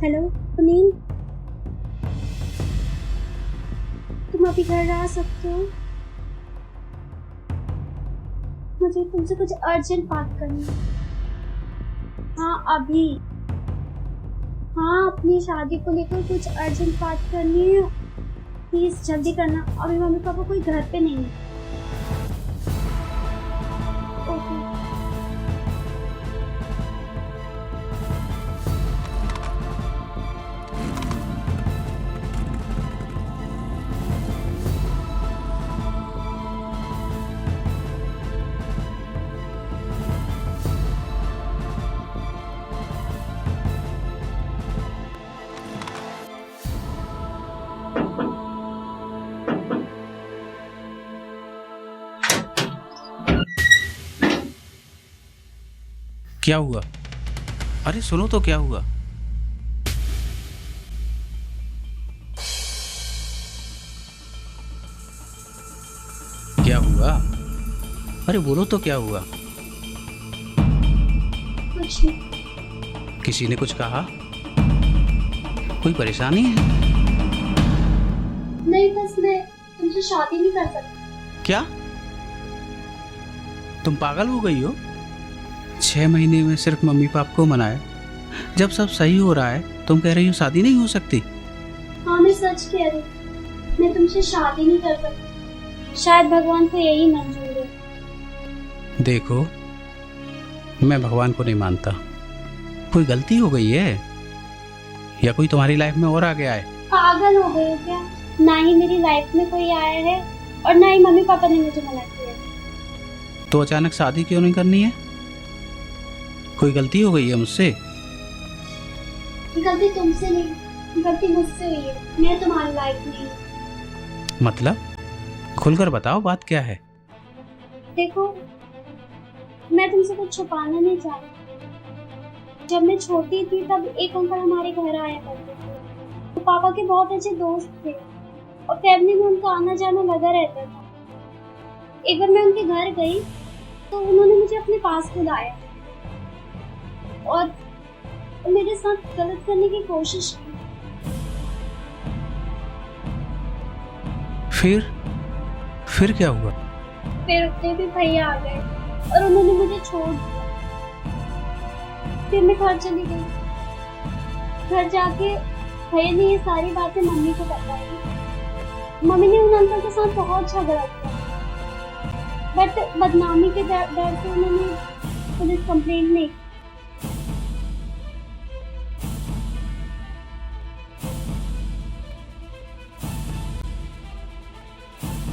Hello Sunil, तुम अभी घर आ सकते हो? मुझे तुमसे कुछ अर्जेंट बात करनी है। हाँ अभी। हाँ, अपनी शादी को लेकर कुछ अर्जेंट बात करनी है। प्लीज जल्दी करना, अभी मम्मी पापा कोई घर पे नहीं है। ओके। क्या हुआ? अरे सुनो तो, क्या हुआ? क्या हुआ? अरे बोलो तो, क्या हुआ? कुछ नहीं। किसी ने कुछ कहा? कोई परेशानी है? नहीं, बस मैं तुमसे शादी नहीं कर सकती। क्या? तुम पागल हो गई हो? 6 महीने में सिर्फ मम्मी पापा को मनाया, जब सब सही हो रहा है तुम कह रही हो शादी नहीं हो सकती? हाँ, मैं सच कह रही हूँ। मैं तुमसे शादी नहीं कर सकती। शायद भगवान को यही मंजूर है। देखो, मैं भगवान को नहीं मानता। कोई गलती हो गई है या कोई तुम्हारी लाइफ में और आ गया है? पागल हो गए हो क्या? ना ही मेरी लाइफ में कोई आया है और ना ही मम्मी पापा ने मुझे मना किया। तो अचानक शादी क्यों नहीं करनी है? कोई गलती हो गई है मुझसे? गलती तुमसे नहीं, गलती मुझसे हुई है। मैं तुम्हारी लाइफ में हूँ। मतलब खुलकर बताओ, बात क्या है? देखो, मैं तुमसे कुछ छुपाना नहीं चाहती। जब मैं छोटी थी तब एक अंकल हमारे घर आया करते थे। वो पापा के बहुत अच्छे दोस्त थे और फैमिली में उनका आना जाना लगा रहता था। एक बार मैं उनके घर गई तो उन्होंने मुझे अपने पास बुलाया और मेरे साथ गलत करने की कोशिश की। फिर क्या हुआ? फिर उतने भी भैया आ गए और उन्होंने मुझे छोड़ दिया। फिर मैं घर चली गई। घर जाके भैया ने ये सारी बातें मम्मी को बताई। मम्मी ने उन अंकल के साथ बहुत झगड़ा किया, बट बदनामी के डर से उन्होंने पुलिस कंप्लेंट नहीं की।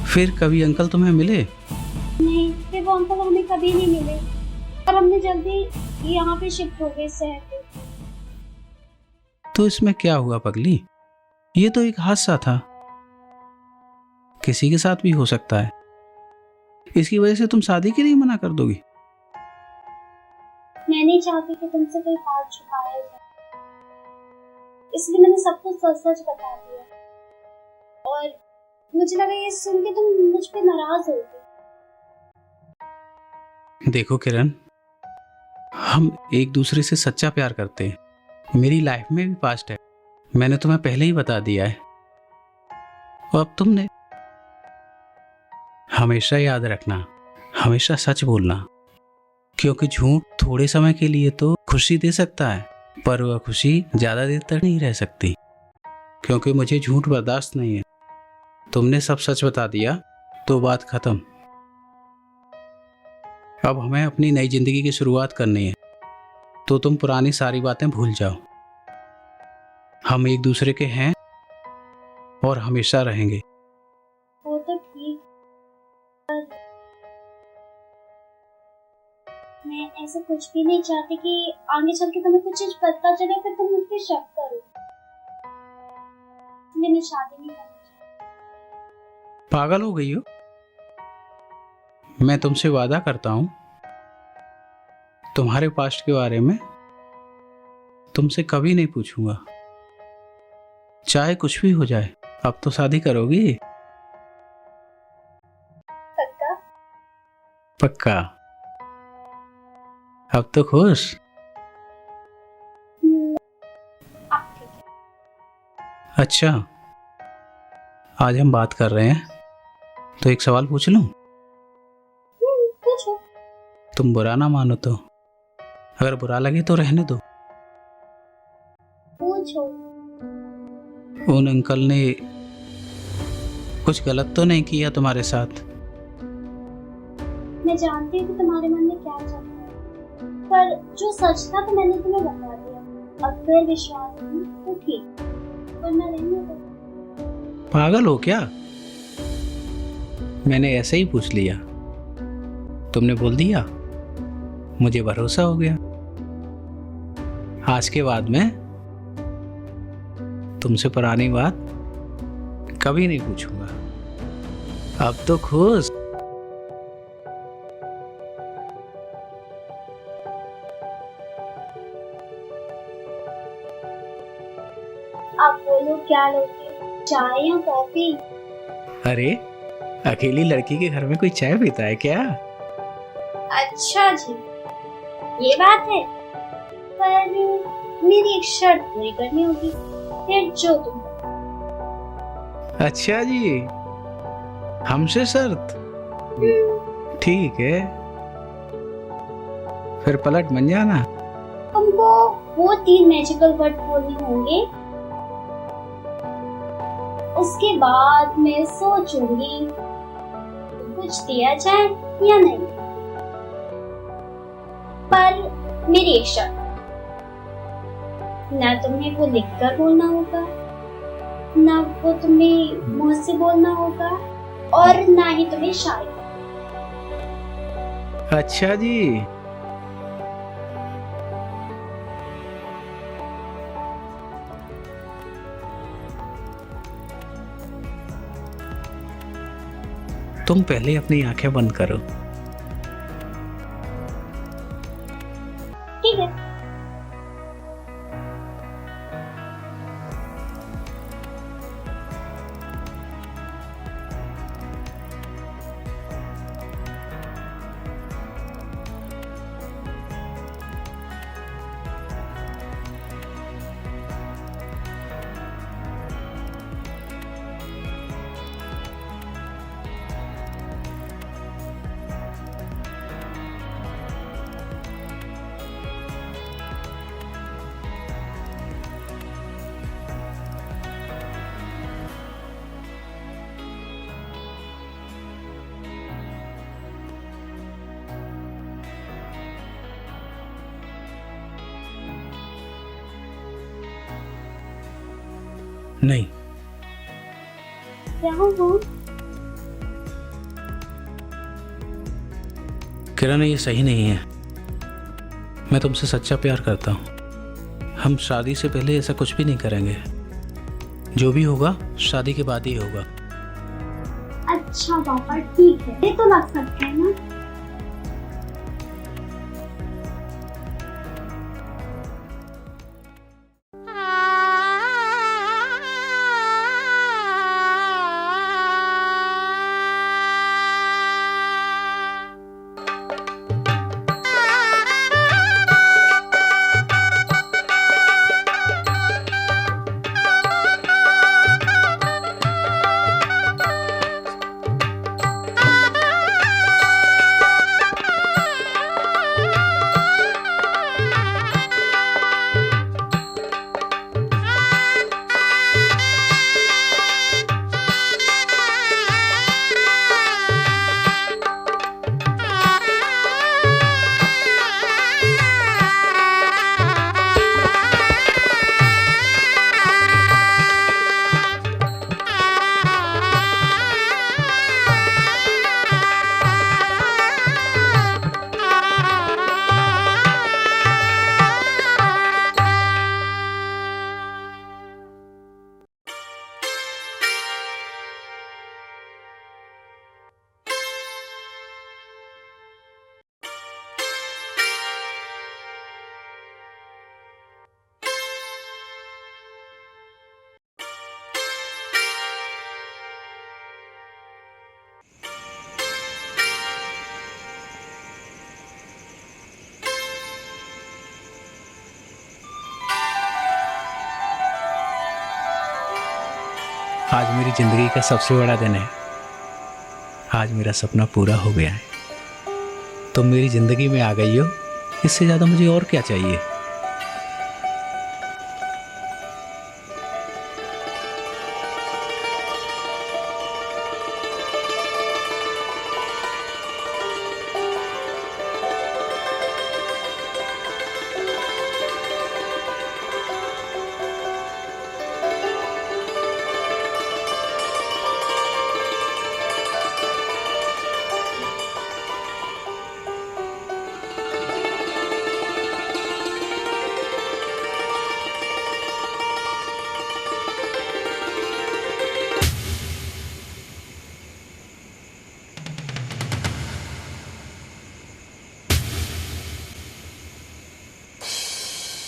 फिर कभी अंकल तुम्हें मिले? नहीं, फिर वो अंकल हमें कभी नहीं मिले और हमने जल्दी यहाँ पे शिफ्ट हो गए शहर पे। तो इसमें क्या हुआ पगली? ये तो एक हादसा था, किसी के साथ भी हो सकता है। इसकी वजह से तुम शादी के लिए मना कर दोगी? मैं नहीं चाहती कि तुमसे कोई बात छुपाया जाए, इसलिए मैंने सब कुछ सच सच बता दिया। और मुझे लगा ये सुन के तुम मुझ पे नाराज होगे। देखो किरण, हम एक दूसरे से सच्चा प्यार करते हैं। मेरी लाइफ में भी पास्ट है, मैंने तुम्हें पहले ही बता दिया है। और अब तुमने हमेशा याद रखना, हमेशा सच बोलना, क्योंकि झूठ थोड़े समय के लिए तो खुशी दे सकता है, पर वह खुशी ज्यादा देर तक नहीं रह सकती। क्योंकि मुझे झूठ बर्दाश्त नहीं है। तुमने सब सच बता दिया तो बात खत्म। अब हमें अपनी नई जिंदगी की शुरुआत करनी है, तो तुम पुरानी सारी बातें भूल जाओ। हम एक दूसरे के हैं और हमेशा रहेंगे। वो तो ठीक, पर मैं ऐसा कुछ भी नहीं चाहती कि आगे चल के तुम्हें कुछ चीज पता चले फिर तुम मुझ पे शक करो। इसलिए मैं शादी नहीं करना चाहती। पागल हो गई हो? मैं तुमसे वादा करता हूं, तुम्हारे पास्ट के बारे में तुमसे कभी नहीं पूछूंगा, चाहे कुछ भी हो जाए। अब तो शादी करोगी? पक्का? पक्का। अब तो खुश? हम्म, अब ठीक। अच्छा, आज हम बात कर रहे हैं तो एक सवाल पूछ लूं? पूछो। तुम बुरा ना मानो तो, अगर बुरा लगे तो रहने दो। पूछो। उन अंकल ने कुछ गलत तो नहीं किया तुम्हारे साथ? मैं जानती हूँ कि तुम्हारे मन में क्या चल रहा है, पर जो सच था तो मैंने तुम्हें बता दिया। अगर विश्वास नहीं तो ठीक, वरना रहने दो। पागल हो क्या? मैंने ऐसे ही पूछ लिया, तुमने बोल दिया, मुझे भरोसा हो गया। आज के बाद में तुमसे पुरानी बात कभी नहीं पूछूंगा। अब तो खुश। आप बोलो क्या लोगे, चाय या कॉफी? अरे, अकेली लड़की के घर में कोई चाय पीता है क्या? अच्छा जी, ये बात है। पर मेरी एक शर्त पूरी करनी होगी, फिर जो तुम। अच्छा जी, हमसे शर्त? ठीक है, फिर पलट बन जाना। तुमको वो 3 मैजिकल वर्ड बोलने होंगे, उसके बाद मैं सोचूंगी कुछ दिया जाए या नहीं। पर मेरी एक शर्त, ना तुम्हें वो लिखकर बोलना होगा, ना वो तुम्हें मुंह से बोलना होगा, और ना ही तुम्हें शायरी। अच्छा जी, तुम पहले अपनी आंखें बंद करो। ठीक है। नहीं, क्या हुआ? किरण, ये सही नहीं है। मैं तुमसे सच्चा प्यार करता हूँ। हम शादी से पहले ऐसा कुछ भी नहीं करेंगे। जो भी होगा शादी के बाद ही होगा। अच्छा पापा, ठीक है, ये तो लग सकते हैं ना। आज मेरी जिंदगी का सबसे बड़ा दिन है। आज मेरा सपना पूरा हो गया है। तुम मेरी जिंदगी में आ गई हो, इससे ज्यादा मुझे और क्या चाहिए।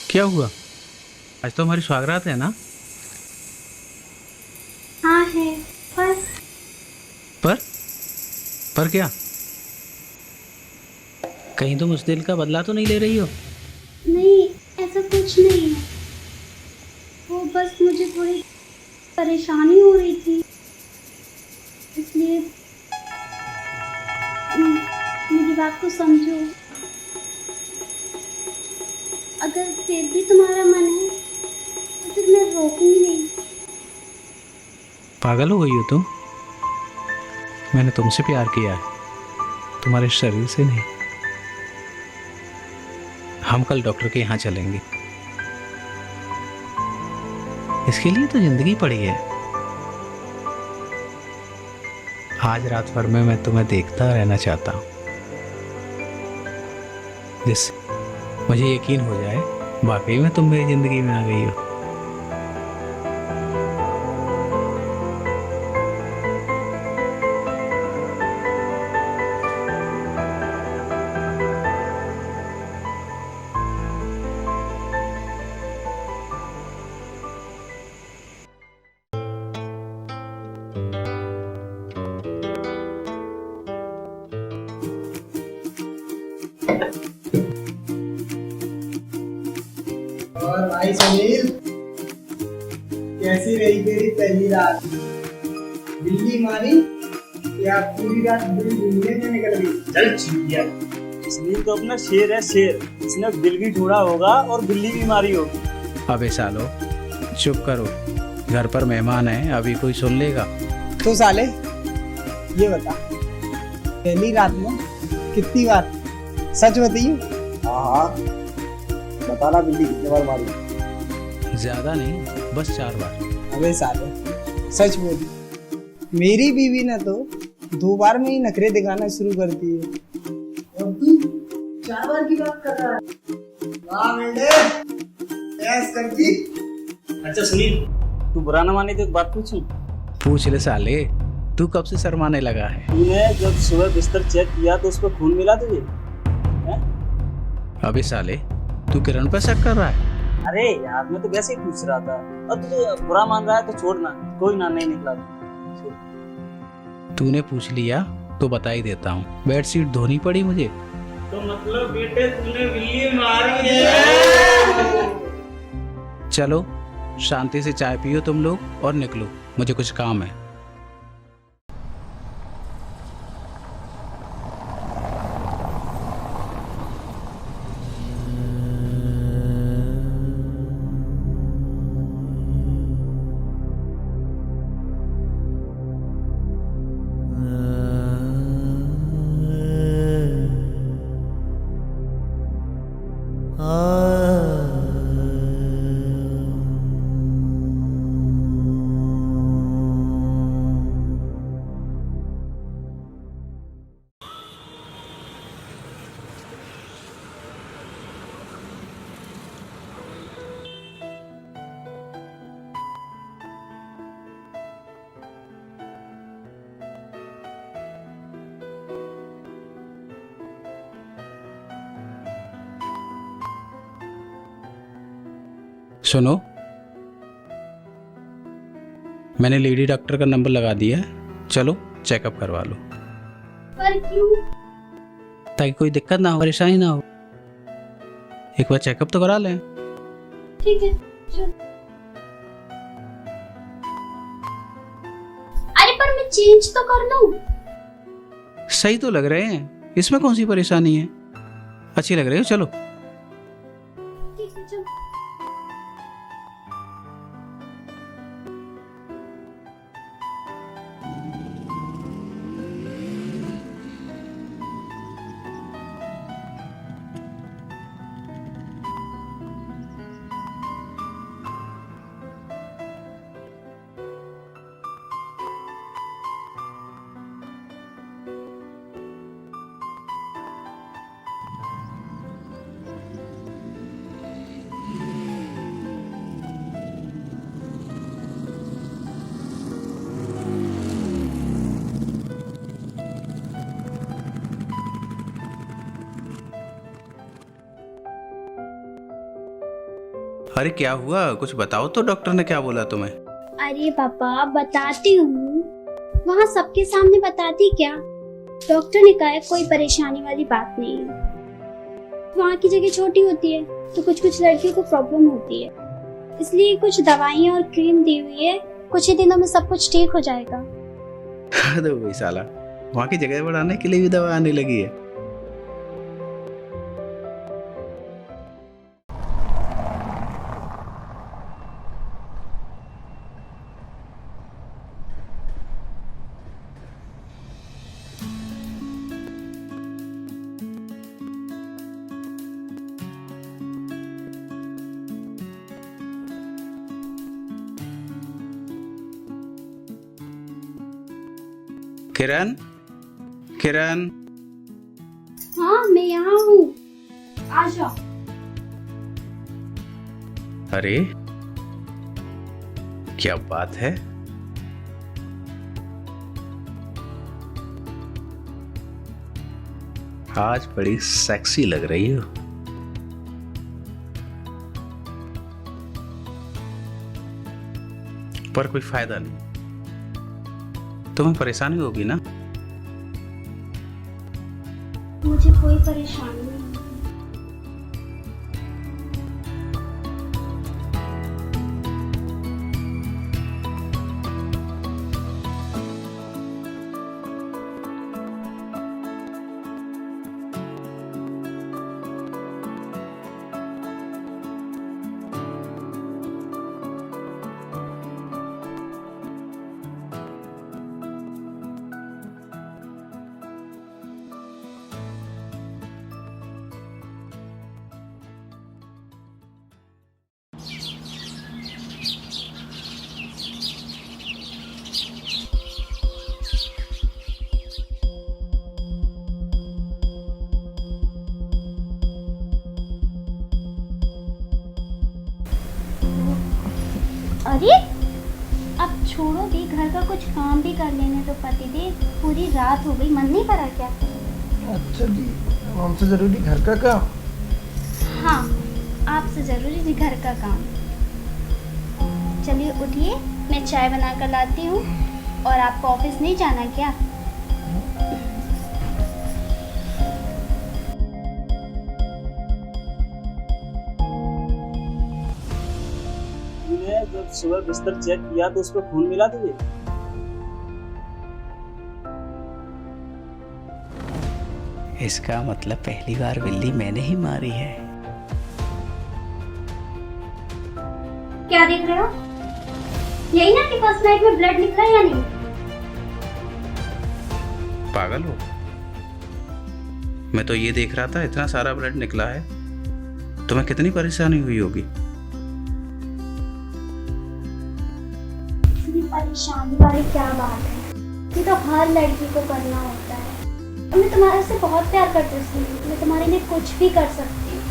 क्या हुआ? आज तो हमारी स्वागरात है ना? हाँ है, पर पर पर क्या? कहीं तुम उस दिल का बदला तो नहीं ले रही हो? नहीं, ऐसा कुछ नहीं है। वो बस मुझे थोड़ी परेशानी हो रही थी, इसलिए मेरी बात को समझो। अगर फिर भी तुम्हारा मन है तो फिर मैं रोकूंगी नहीं। पागल हो गई हो तुम? मैंने तुमसे प्यार किया है, तुम्हारे शरीर से नहीं। हम कल डॉक्टर के यहाँ चलेंगे। इसके लिए तो जिंदगी पड़ी है। आज रात भर में मैं तुम्हें देखता रहना चाहता हूँ, जिससे मुझे यकीन हो जाए वाकई में तुम मेरी जिंदगी में आ गई हो। और भाई सुनील, कैसी रही तेरी पहली रात? बिल्ली मारी या पूरी रात बिल्ली ढूंढने में निकल गई? चल चीटिया, सुनील तो अपना शेर है, शेर। इसने बिल भी ढूंढा होगा और बिल्ली भी मारी होगी। अबे सालो, चुप करो। घर पर मेहमान है, अभी कोई सुन लेगा। तो साले ये बता, पहली रात में कितनी बार सच बताइए? हाँ, बताना बिल्ली कितने बार मारी? ज्यादा नहीं, बस 4 बार। अबे साले सच बोल। मेरी बीवी ने तो 2 बार में ही नखरे दिखाना शुरू कर दिए और तू 4 बार की बात कर रहा है। वाह बेटे, ऐस करती। अच्छा सुनील, तू बुरा ना माने तो एक बात पूछूं? पूछ ले साले, तू कब से शर्माने लगा है? तूने जब सुबह बिस्तर चेक किया तो उस पर खून मिला तुझे? हैं? अबे साले, तू किरण पर शक कर रहा है? अरे यार, मैं तो वैसे ही पूछ रहा था। और तू बुरा मान रहा है तो छोड़ना, कोई ना, नहीं निकला छोड़। तूने पूछ लिया तो बता ही देता हूँ। बेडशीट धोनी पड़ी मुझे। तो मतलब बेटे तूने बिल्ली मारी है? चलो शांति से चाय पियो तुम लोग और निकलो, मुझे कुछ काम है। सुनो, मैंने लेडी डॉक्टर का नंबर लगा दिया है, चलो चेकअप करवा लो। पर क्यों? ताकि कोई दिक्कत ना हो, परेशानी ना हो। एक बार चेकअप तो करा लें। ठीक है, चल। चेंज तो कर लो। सही तो लग रहे हैं, इसमें कौन सी परेशानी है? अच्छी लग रही हो, चलो। ठीक है चलो। अरे क्या हुआ, कुछ बताओ तो, डॉक्टर ने क्या बोला तुम्हें? अरे पापा बताती हूँ, वहाँ सबके सामने बताती क्या। डॉक्टर ने कहा है कोई परेशानी वाली बात नहीं है। वहाँ की जगह छोटी होती है तो कुछ कुछ लड़कियों को प्रॉब्लम होती है, इसलिए कुछ दवाइयाँ और क्रीम दी हुई है, कुछ ही दिनों में सब कुछ ठीक हो जाएगा। हद हो गई साला, वहाँ की जगह बढ़ाने के लिए भी दवा आने लगी है। किरण, किरण। हाँ मैं यहाँ हूँ, आ जाओ। अरे क्या बात है, आज बड़ी सेक्सी लग रही हो। पर कोई फायदा नहीं, तुम्हें परेशानी होगी ना? मुझे कोई परेशानी नहीं। अरे अब छोड़ो भी, घर का कुछ काम भी कर लेने तो पति दे। पूरी रात हो गई, मन नहीं करा क्या? अच्छा जी, हमसे जरूरी घर का काम। हाँ आपसे जरूरी जी घर का काम। चलिए उठिए, मैं चाय बना कर लाती हूँ। और आपको ऑफिस नहीं जाना क्या? मैंने जब सुबह बिस्तर चेक किया तो उस पर खून मिला तुझे? इसका मतलब पहली बार बिल्ली मैंने ही मारी है। क्या देख रहे हो? यही ना कि फर्स्ट नाइट में ब्लड निकला या नहीं? पागल हो? मैं तो ये देख रहा था, इतना सारा ब्लड निकला है, तुम्हें कितनी परेशानी हुई होगी। इतनी परेशानी वाली क्या बात है? ये तो हर लड़की को करना होता है। और मैं तुम्हारे से बहुत प्यार करती हूँ, मैं तुम्हारे लिए कुछ भी कर सकती हूँ।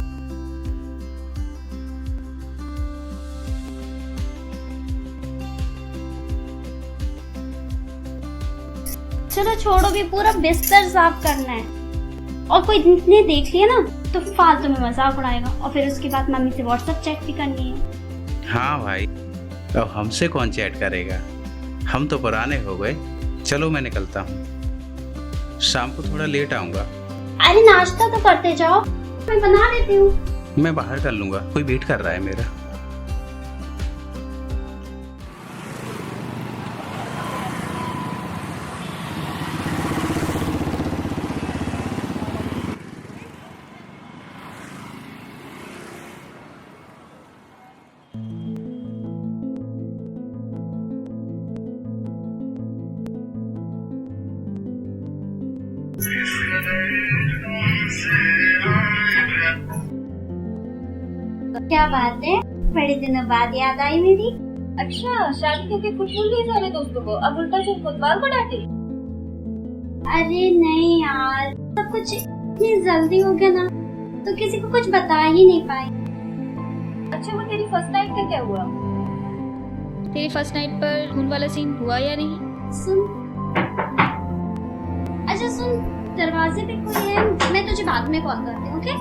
चलो छोड़ो भी, पूरा बिस्तर साफ करना है। और कोई ने देख लिया ना तो फालतू में मजाक उड़ाएगा, और फिर उसके बाद मम्मी से व्हाट्सएप चैट भी करनी है। हाँ भाई, अब हमसे कौन चैट करेगा, हम तो पुराने हो गए। चलो मैं निकलता हूँ, शाम को थोड़ा लेट आऊंगा। अरे नाश्ता तो करते जाओ, मैं बना लेती हूँ। मैं बाहर कर लूंगा, कोई वेट कर रहा है मेरा। क्या बात है, बड़े दिनों बाद याद आई मेरी। अच्छा, शादी करके खुद भूल गई सारे दोस्तों को, अब उल्टा सिर्फ कोतवाल को डांटे। अरे नहीं यार, सब कुछ इतनी जल्दी हो गया ना, तो किसी को कुछ बता ही नहीं पाई। अच्छा, वो तेरी फर्स्ट नाइट का क्या हुआ? तेरी फर्स्ट नाइट पर खून वाला सीन हुआ या नहीं? सुन, अच्छा सुन, दरवाजे पे कोई है, मैं तुझे बाद में कॉल करती हूँ, ओके?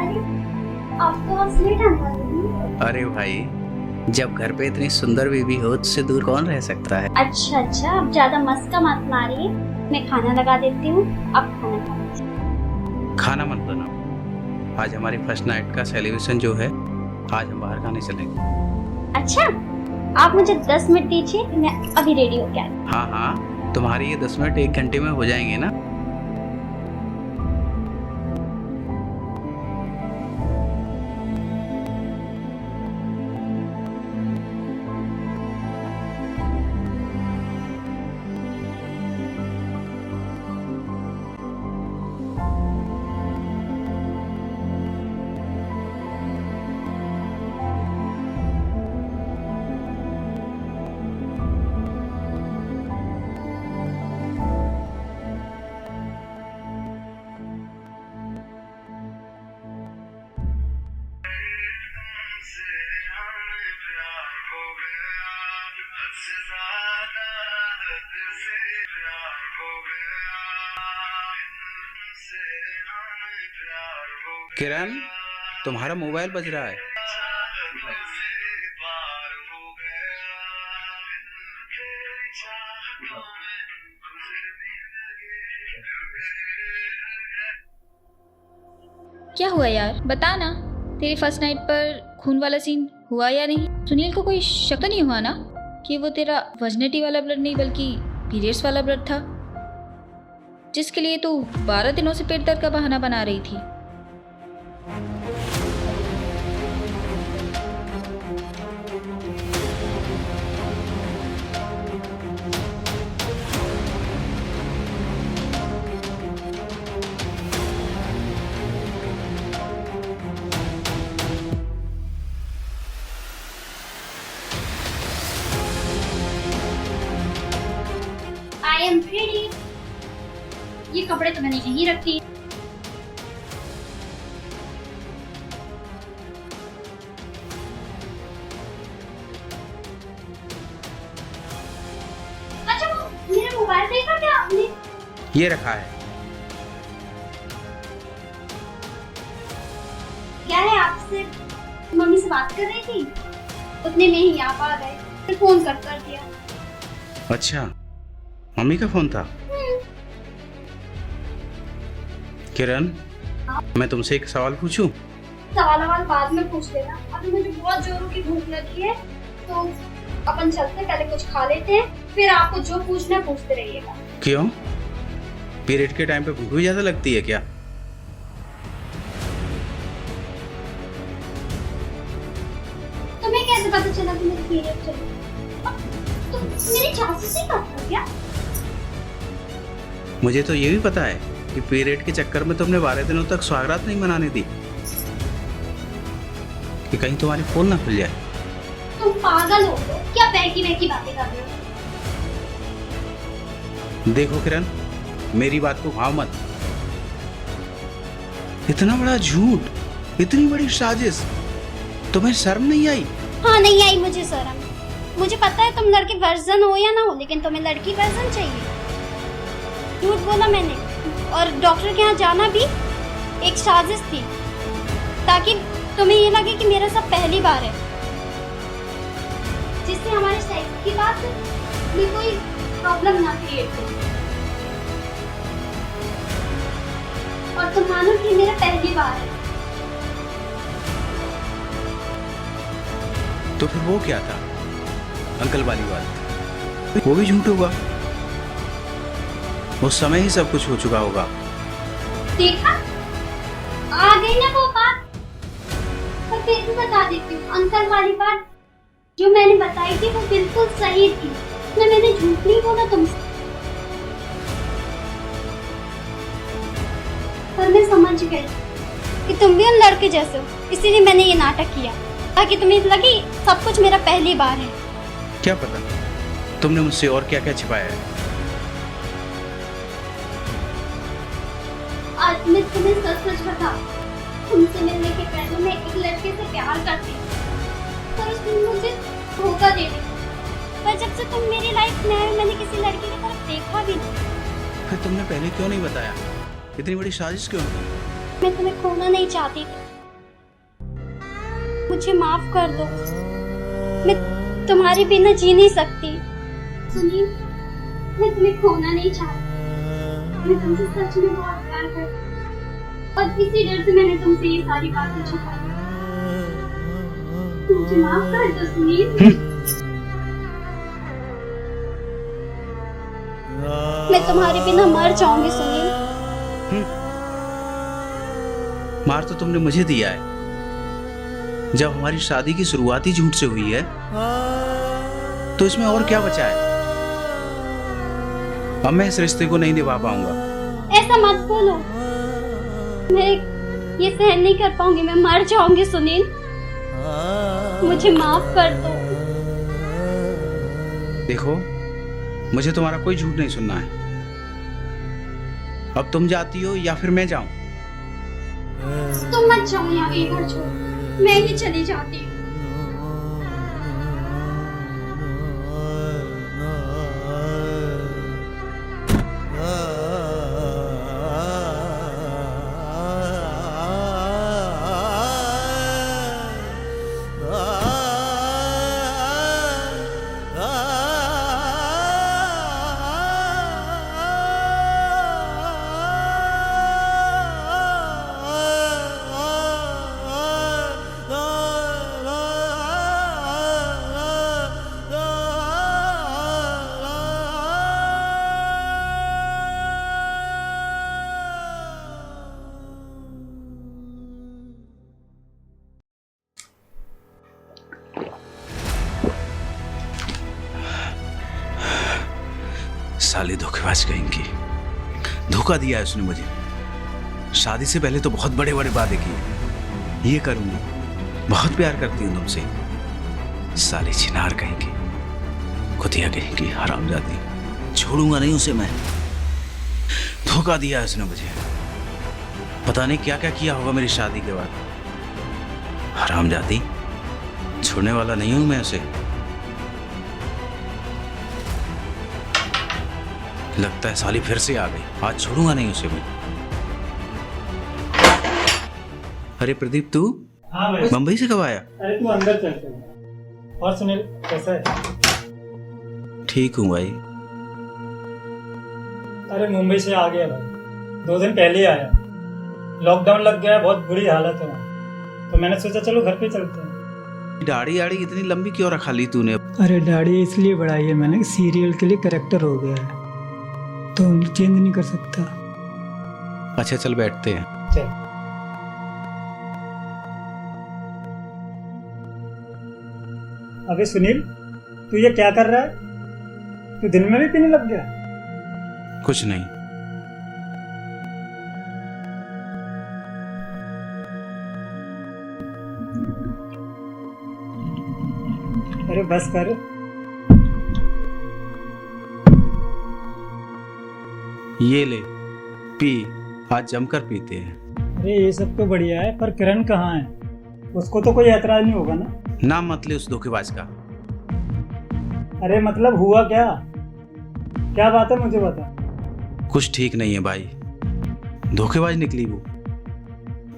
अरे आप तो आज लेट आने वाले हैं। अरे भाई, जब घर पे इतनी सुंदर बीवी हो उससे दूर कौन रह सकता है। अच्छा, अब ज्यादा मस्का मत मारिए, मैं खाना लगा देती हूँ, आप खाना खा लीजिए। खाना मत बनाओ, आज हमारी फर्स्ट नाइट का सेलिब्रेशन जो है, आज हम बाहर खाने चलेंगे। अच्छा, आप मुझे 10 मिनट दीजिए, मैं अभी रेडी हो गया। हाँ हाँ, तुम्हारी ये 10 मिनट 1 घंटे में हो जाएंगे ना। किरण, तुम्हारा मोबाइल बज रहा है। क्या हुआ यार, बता ना। तेरी फर्स्ट नाइट पर खून वाला सीन हुआ या नहीं? सुनील को कोई शक तो नहीं हुआ ना कि वो तेरा वर्जिनिटी वाला ब्लड नहीं बल्कि पीरियड्स वाला ब्लड था, जिसके लिए तू 12 दिनों से पेट दर्द का बहाना बना रही थी? I am ready। ये कपड़े तो मैंने यहीं रख दिए। अच्छा, वो मेरा मोबाइल देखा क्या आपने? ये रखा है। क्या है, आपसे मम्मी से बात कर रही थी, उतने में ही आप आ गए, फिर फोन कट कर दिया। अच्छा, मम्मी का फोन था। किरण, मैं तुमसे एक सवाल पूछूं? सवाल बाद में पूछ लेना, अभी मुझे बहुत जोरों की भूख लगी है, तो अपन चलते, पहले कुछ खा लेते हैं, फिर आपको जो पूछना है पूछते रहिएगा। क्यों, पीरियड के टाइम पे भूख भी ज्यादा लगती है क्या? तुम्हें कैसे पता चला कि मेरे पीरियड चल रहे हैं? तुम मेरी चाची से बात कर क्या? मुझे तो ये भी पता है कि पीरियड के चक्कर में तुमने 12 दिनों तक सुहागरात नहीं मनाने दी, कि कहीं तुम्हारी पोल ना खुल जाए। तुम पागल हो गए क्या, बहकी बहकी बातें कर रहे हो? देखो किरण, मेरी बात को भाव मत। इतना बड़ा झूठ, इतनी बड़ी साजिश, तुम्हें शर्म नहीं आई? हाँ, नहीं आई मुझे शर्म। मुझे पता है तुम लड़के वर्जन हो या ना हो, लेकिन तुम्हें लड़की वर्जन चाहिए। झूठ बोला मैंने, और डॉक्टर के यहाँ जाना भी एक साजिश थी, ताकि तुम्हें ये लगे कि मेरा सब पहली बार है, जिससे हमारे सेक्स की बात में कोई प्रॉब्लम ना क्रिएट हो। और तुम मानो कि मेरा पहली बार है। तो फिर वो क्या था, अंकल वाली बात? वो भी झूठ होगा, उस समय ही सब कुछ हो चुका होगा। देखा, आ गई ना वो बात। पर फिर भी बता देती हूँ, अंकल वाली बात जो मैंने बताई थी वो बिल्कुल सही थी। मैंने झूठ नहीं बोला तुमसे। पर मैं समझ गई कि तुम भी उन लड़के जैसे हो, इसीलिए मैंने ये नाटक किया ताकि तुम्हें लगे सब कुछ मेरा पहली बार है। क्या पता तुमने मुझसे और क्या क्या छिपाया है। आज मैं तुम्हें सच सच बता, तुमसे मिलने के पहले मैं एक लड़के से प्यार करती थी, पर उसने मुझे धोखा दे दिया। पर जब से तुम मेरी लाइफ में आए, मैंने किसी लड़की की तरफ देखा भी नहीं। फिर तुमने पहले क्यों नहीं बताया? इतनी बड़ी साजिश क्यों? मैं तुम्हें खोना नहीं चाहती थी। मुझे माफ कर दो, मैं तुम्हारे बिना जी नहीं सकती। सुनील, मैं तुम्हें खोना नहीं चाहती। मैं तुमसे सच में बहुत प्यार करती हूँ और इसी डर से मैंने तुमसे ये सारी बातें छुपाई। मुझे माफ कर दो सुनील। मैं तुम्हारे बिना मर जाऊंगी सुनील। मार तो तुमने मुझे दिया है। जब हमारी शादी की शुरुआत ही झूठ से हुई है तो इसमें और क्या बचा है? अब मैं इस रिश्ते को नहीं निभा पाऊंगा। ऐसा मत बोलो, मैं ये सहन नहीं कर पाऊंगी। मैं मर जाऊंगी सुनील, मुझे माफ कर दो। देखो, मुझे तुम्हारा कोई झूठ नहीं सुनना है। अब तुम जाती हो या फिर मैं जाऊं? तुम मत जाओ यहाँ, ये घर छोड़, मैं ही चली जाती हूँ। साली धोखेबाज कहेंगी। धोखा दिया है उसने मुझे। शादी से पहले तो बहुत बड़े बड़े वादे किए, ये करूंगी, बहुत प्यार करती हूँ तुमसे। साली चिनार कहेंगी, कुतिया कहेंगी, हरामजादी, छोड़ूंगा नहीं उसे मैं। धोखा दिया है उसने मुझे। पता नहीं क्या क्या किया होगा मेरी शादी के बाद। हरामजादी, छोड़ने वाला नहीं हूं मैं उसे। लगता है साली फिर से आ गई। आज छोड़ूंगा नहीं उसे मैं। अरे प्रदीप, तू हाँ भाई। मुंबई से कब आया? अरे तू अंदर चलते हैं। और सुनील कैसा है? ठीक हूँ भाई। अरे मुंबई से आ गया भाई, 2 दिन पहले ही आया। लॉकडाउन लग गया है, बहुत बुरी हालत है वहाँ। तो मैंने सोचा चलो घर पे चलते हैं। दाढ़ी आड़ी इतनी लंबी क्यों रखा ली तूने? अरे दाढ़ी इसलिए बढ़ाई है मैंने, सीरियल के लिए कैरेक्टर हो गया है तो चेंज नहीं कर सकता। अच्छा चल बैठते हैं। चल। अबे सुनील, तू ये क्या कर रहा है? तू दिन में भी पीने लग गया? कुछ नहीं। अरे बस कर। ये ले पी, आज जमकर पीते हैं। अरे ये सब तो बढ़िया है, पर किरण कहाँ है? उसको तो कोई एतराज नहीं होगा ना? नाम मत ले उस धोखेबाज का। अरे मतलब हुआ क्या? क्या बात है मुझे बता। कुछ ठीक नहीं है भाई, धोखेबाज निकली वो।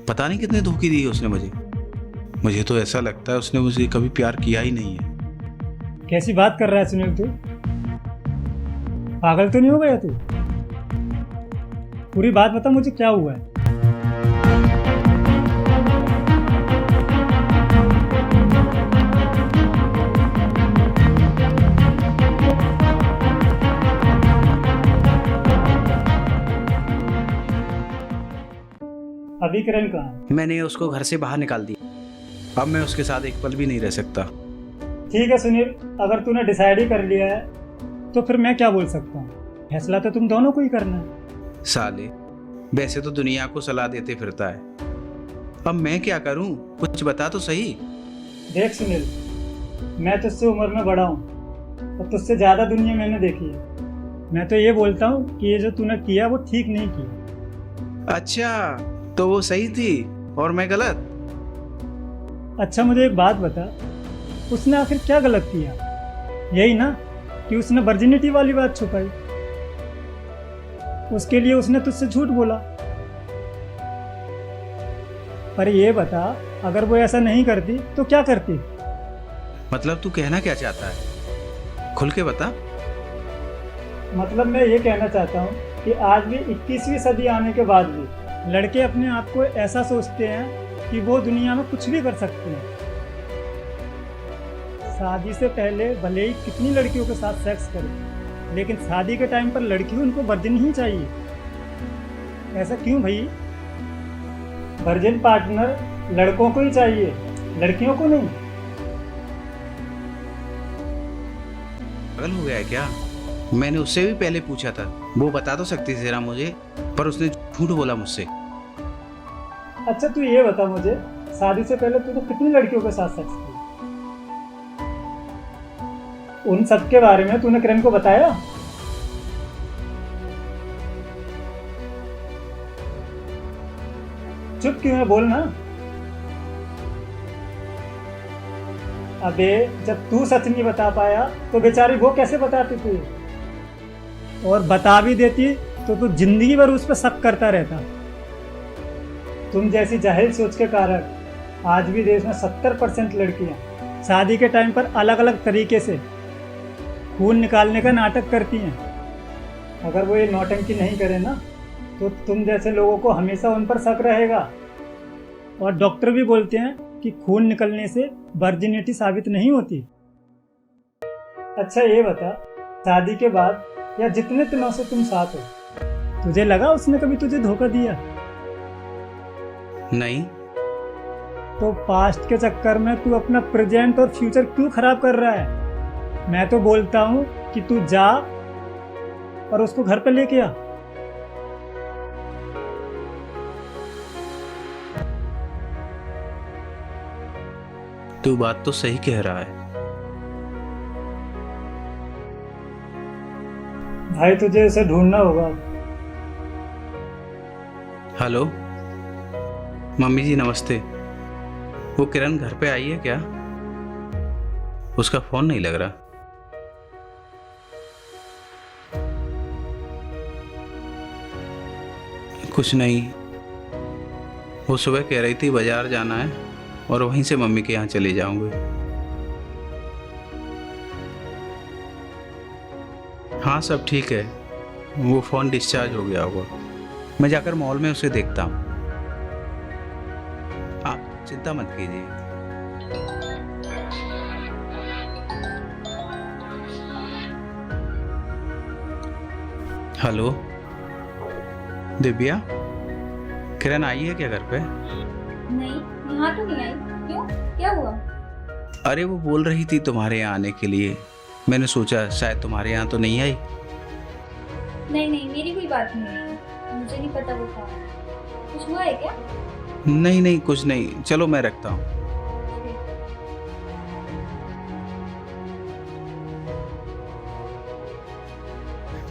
पता नहीं कितने धोखे दिए उसने मुझे। मुझे तो ऐसा लगता है उसने मुझे कभी प्यार किया ही नहीं है। कैसी बात कर रहा है सुनील तू? पागल तो नहीं हो गया तू? पूरी बात बता मुझे, क्या हुआ है? अभी किरण कहाँ है? मैंने उसको घर से बाहर निकाल दिया। अब मैं उसके साथ एक पल भी नहीं रह सकता। ठीक है सुनील, अगर तूने डिसाइड ही कर लिया है तो फिर मैं क्या बोल सकता हूँ। फैसला तो तुम दोनों को ही करना है। साले, वैसे तो दुनिया को सलाह देते फिरता है, अब मैं क्या करूं? कुछ बता तो सही। देख सुनील, मैं तुझसे उम्र में बड़ा हूँ और तुझसे ज़्यादा दुनिया मैंने देखी है। मैं तो ये बोलता हूँ कि ये जो तूने किया वो ठीक नहीं किया। अच्छा, तो वो सही थी और मैं गलत? अच्छा मुझे एक बात बता, उसने आखिर क्या गलत किया? यही ना कि उसने वर्जिनिटी वाली बात छुपाई, उसके लिए उसने तुझसे झूठ बोला। पर ये बता, अगर वो ऐसा नहीं करती तो क्या करती? मतलब तू कहना क्या चाहता है? खुल के बता। मतलब मैं ये कहना चाहता हूँ कि आज भी 21वीं सदी आने के बाद भी लड़के अपने आप को ऐसा सोचते हैं कि वो दुनिया में कुछ भी कर सकते हैं। शादी से पहले भले ही कितनी लड़कियों के साथ सेक्स करें, लेकिन शादी के टाइम पर लड़की उनको वर्जिन ही चाहिए। ऐसा क्यों भाई? वर्जिन पार्टनर लड़कों को ही चाहिए, लड़कियों को नहीं। पागल हो गया है क्या? मैंने उससे भी पहले पूछा था, वो बता तो सकती थी जरा मुझे, पर उसने झूठ बोला मुझसे। अच्छा तू ये बता मुझे, शादी से पहले तूने कितनी लड़कियों के साथ सेक्स किया? उन सब के बारे में तूने किरण को बताया? चुप क्यों है, बोल ना। अबे जब तू सच नहीं बता पाया तो बेचारी वो कैसे बताती थी? और बता भी देती तो तू जिंदगी भर उस पर शक करता रहता। तुम जैसी जाहिल सोच के कारण आज भी देश में 70% लड़कियां शादी के टाइम पर अलग अलग तरीके से खून निकालने का नाटक करती हैं। अगर वो ये नौटंकी नहीं करे ना तो तुम जैसे लोगों को हमेशा उन पर शक रहेगा। और डॉक्टर भी बोलते हैं कि खून निकलने से वर्जिनिटी साबित नहीं होती। अच्छा ये बता, शादी के बाद या जितने दिनों से तुम साथ हो, तुझे लगा उसने कभी तुझे धोखा दिया? नहीं। तो पास्ट के चक्कर में तू अपना प्रेजेंट और फ्यूचर क्यों खराब कर रहा है? मैं तो बोलता हूँ कि तू जा और उसको घर पे लेके आ। तू बात तो सही कह रहा है। भाई तुझे उसे ढूंढना होगा। हेलो मम्मी जी, नमस्ते। वो किरण घर पे आई है क्या? उसका फोन नहीं लग रहा। कुछ नहीं, वो सुबह कह रही थी बाजार जाना है और वहीं से मम्मी के यहाँ चले जाऊंगे। हाँ सब ठीक है, वो फ़ोन डिस्चार्ज हो गया होगा। मैं जाकर मॉल में उसे देखता हूँ, आप चिंता मत कीजिए। हेलो दिव्या, किरण आई है क्या घर पे? नहीं, यहाँ तो नहीं आई। क्यों, क्या हुआ? अरे वो बोल रही थी तुम्हारे यहाँ आने के लिए, मैंने सोचा शायद तुम्हारे यहाँ तो नहीं आई। नहीं नहीं, मेरी कोई बात नहीं है, मुझे नहीं पता वो था। कुछ हुआ है क्या? नहीं नहीं कुछ नहीं, चलो मैं रखता हूँ।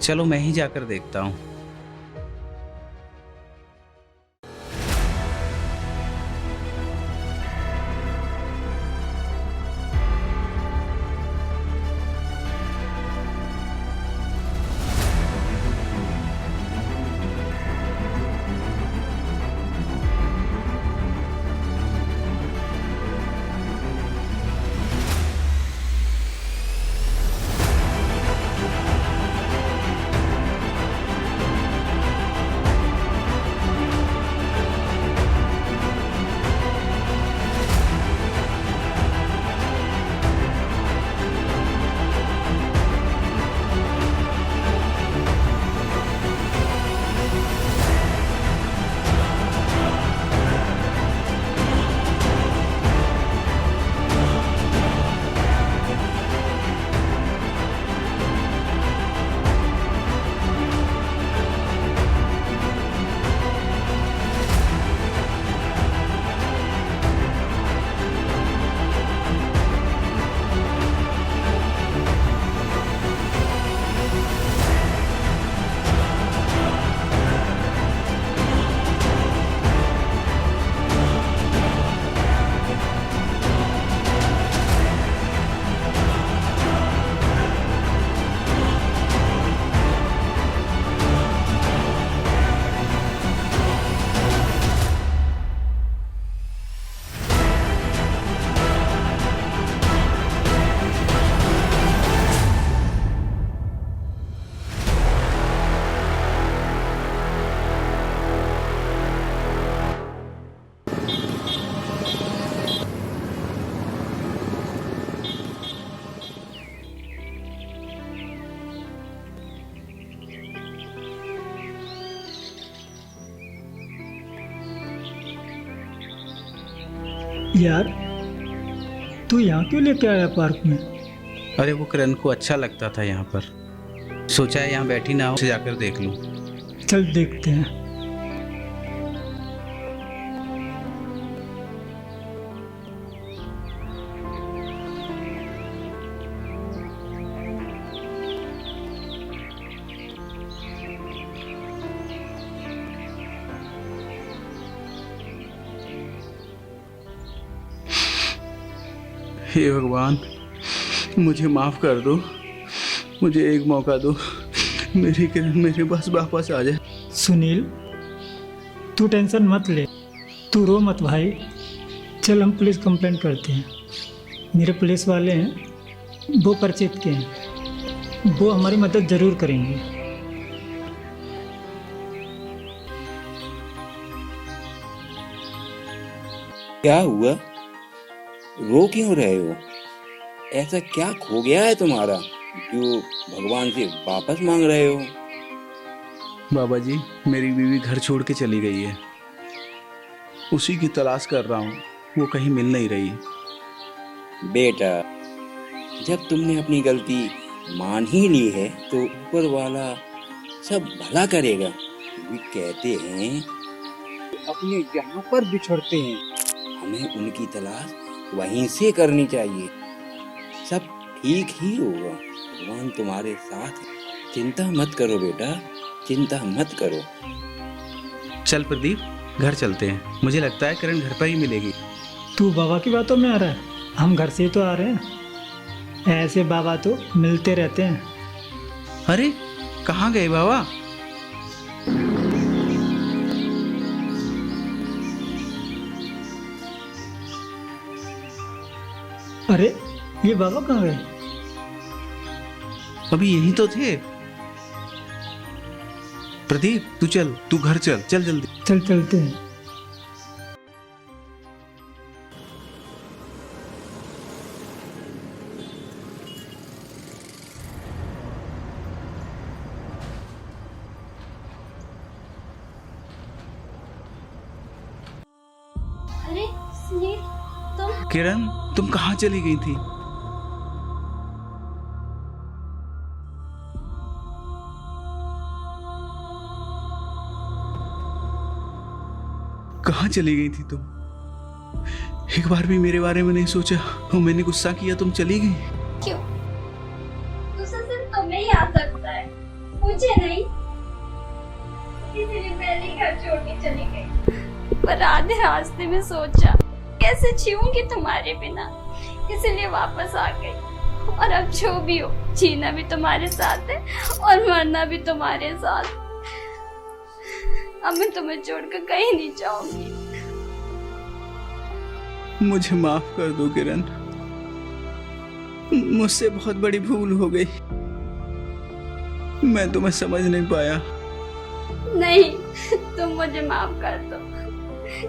चलो मैं ही जाकर देखता हूँ। यार तू यहाँ क्यों लेके आया पार्क में? अरे वो किरण को अच्छा लगता था यहाँ पर, सोचा है यहाँ बैठी ना हो, उसे जाकर देख लूँ। चल देखते हैं। हे भगवान, मुझे माफ़ कर दो, मुझे एक मौका दो, मेरी किरण मेरे पास वापस आ जाए। सुनील तू टेंशन मत ले, तू रो मत भाई। चल हम पुलिस कंप्लेंट करते हैं। मेरे पुलिस वाले हैं, वो परिचित के हैं, वो हमारी मदद ज़रूर करेंगे। क्या हुआ? रो क्यों रहे हो? ऐसा क्या खो गया है तुम्हारा जो भगवान से वापस मांग रहे हो? बाबा जी, मेरी बीवी घर छोड़ के चली गई है, उसी की तलाश कर रहा हूँ, वो कहीं मिल नहीं रही। बेटा, जब तुमने अपनी गलती मान ही ली है तो ऊपर वाला सब भला करेगा। वे कहते हैं अपने जहाँ पर बिछड़ते हैं, हमें उनकी तलाश वहीं से करनी चाहिए। सब ठीक ही होगा, भगवान तुम्हारे साथ है। चिंता मत करो बेटा, चिंता मत करो। चल प्रदीप, घर चलते हैं, मुझे लगता है किरण घर पर ही मिलेगी। तू बाबा की बातों में आ रहा है? हम घर से ही तो आ रहे हैं, ऐसे बाबा तो मिलते रहते हैं। अरे कहाँ गए बाबा? अरे ये बाबा कहाँ गए? अभी यहीं तो थे। प्रदीप तू चल, तू घर चल, चल जल्दी। चल चलते हैं। अरे सुनील, तुम किरण, तुम कहाँ चली गई थी? कहाँ चली गई थी तुम? एक बार भी मेरे बारे में नहीं सोचा और मैंने गुस्सा किया, तुम चली गई। क्यों? गुस्सा सिर्फ तुम्हें ही आ सकता है, मुझे नहीं। इसलिए पहले घर छोड़ के चली गई, पर आधे रास्ते में सोचा कैसे जीऊंगी तुम्हारे बिना, इसलिए वापस आ गई। और अब जो भी हो, जीना भी तुम्हारे साथ है और मरना भी तुम्हारे साथ। अब मैं तुम्हें छोड़कर कहीं नहीं जाऊंगी। मुझे माफ कर दो किरण, मुझसे बहुत बड़ी भूल हो गई, मैं तुम्हें समझ नहीं पाया। नहीं, तुम मुझे माफ कर दो,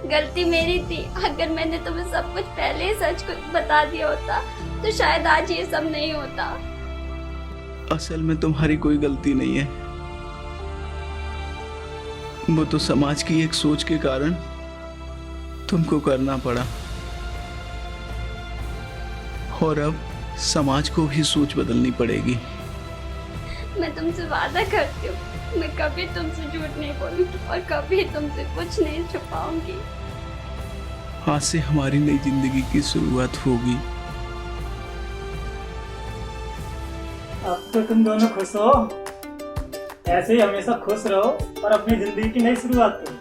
गलती मेरी थी। अगर मैंने तुम्हें सब कुछ पहले ही सच को बता दिया होता तो शायद आज ये सब नहीं होता। असल में तुम्हारी कोई गलती नहीं है, वो तो समाज की एक सोच के कारण तुमको करना पड़ा, और अब समाज को भी सोच बदलनी पड़ेगी। मैं तुमसे वादा करती हूँ, मैं कभी तुमसे झूठ नहीं बोलूंगी और कभी तुमसे कुछ नहीं छुपाऊंगी। आज से हमारी नई जिंदगी की शुरुआत होगी। अब तो तुम दोनों खुश हो, ऐसे ही हमेशा खुश रहो और अपनी जिंदगी की नई शुरुआत करो।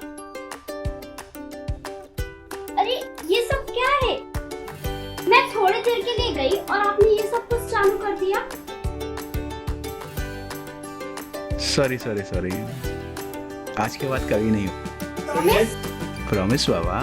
अरे ये सब क्या है? मैं थोड़ी देर के लिए गई और आपने ये सब कुछ चालू कर दिया। सॉरी सॉरी सॉरी, आज के बाद कभी नहीं। प्रॉमिस? प्रॉमिस बाबा।